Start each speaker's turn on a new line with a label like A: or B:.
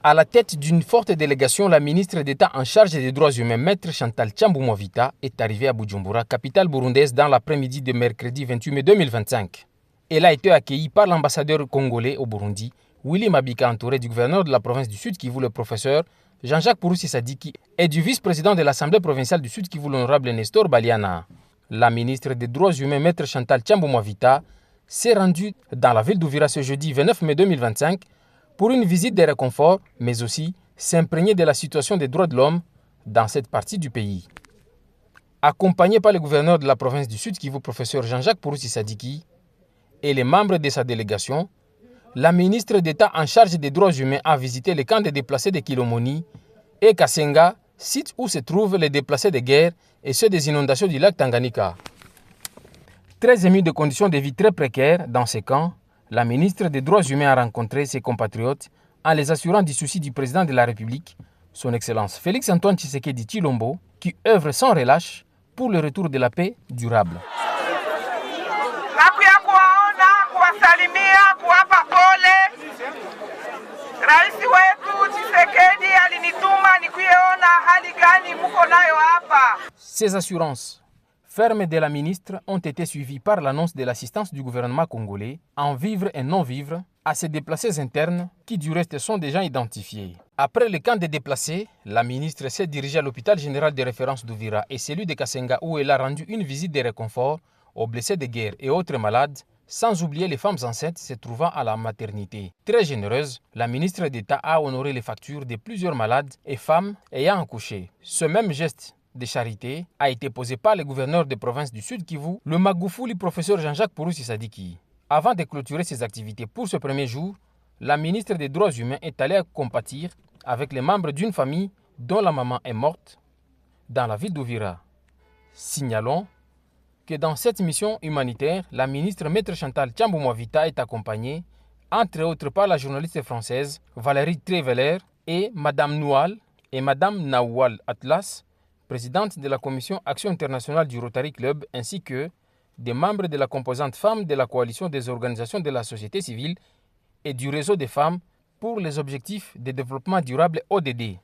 A: À la tête d'une forte délégation, la ministre d'État en charge des droits humains, Maître Chantal Tchambou Mwavita, est arrivée à Bujumbura, capitale burundaise, dans l'après-midi de mercredi 28 mai 2025. Elle a été accueillie par l'ambassadeur congolais au Burundi, Willy Mabika, entouré du gouverneur de la province du Sud Kivu, le professeur Jean-Jacques Purusi Sadiki, et du vice-président de l'Assemblée provinciale du Sud Kivu, l'honorable Nestor Baliana. La ministre des droits humains, Maître Chantal Tchambou Mwavita, s'est rendue dans la ville d'Uvira ce jeudi 29 mai 2025 pour une visite de réconfort, mais aussi s'imprégner de la situation des droits de l'homme dans cette partie du pays. Accompagné par le gouverneur de la province du Sud Kivu, professeur Jean-Jacques Purusi Sadiki, et les membres de sa délégation, la ministre d'État en charge des droits humains a visité les camps de déplacés de Kilomoni et Kasenga, site où se trouvent les déplacés de guerre et ceux des inondations du lac Tanganyika. Très ému de conditions de vie très précaires dans ces camps, la ministre des Droits humains a rencontré ses compatriotes en les assurant du souci du président de la République, son Excellence Félix-Antoine Tshisekedi Tshilombo, qui œuvre sans relâche pour le retour de la paix durable. Ces assurances fermes de la ministre ont été suivies par l'annonce de l'assistance du gouvernement congolais en vivre et non-vivre à ces déplacés internes qui du reste sont déjà identifiés. Après le camp des déplacés, la ministre s'est dirigée à l'hôpital général de référence d'Uvira et celui de Kasenga où elle a rendu une visite de réconfort aux blessés de guerre et autres malades, sans oublier les femmes enceintes se trouvant à la maternité. Très généreuse, la ministre d'État a honoré les factures de plusieurs malades et femmes ayant accouché. Ce même geste de charité a été posé par le gouverneur de province du Sud Kivu, le Magoufouli professeur Jean-Jacques Purusi Sadiki. Avant de clôturer ses activités pour ce premier jour, la ministre des Droits humains est allée compatir avec les membres d'une famille dont la maman est morte dans la ville d'Uvira. Signalons que dans cette mission humanitaire, la ministre Maître Chantal Tchambou Mwavita est accompagnée, entre autres par la journaliste française Valérie Treveler et Madame Noual et Madame Nawal Atlas, présidente de la commission Action internationale du Rotary Club, ainsi que des membres de la composante femmes de la coalition des organisations de la société civile et du réseau des femmes pour les objectifs de développement durable ODD.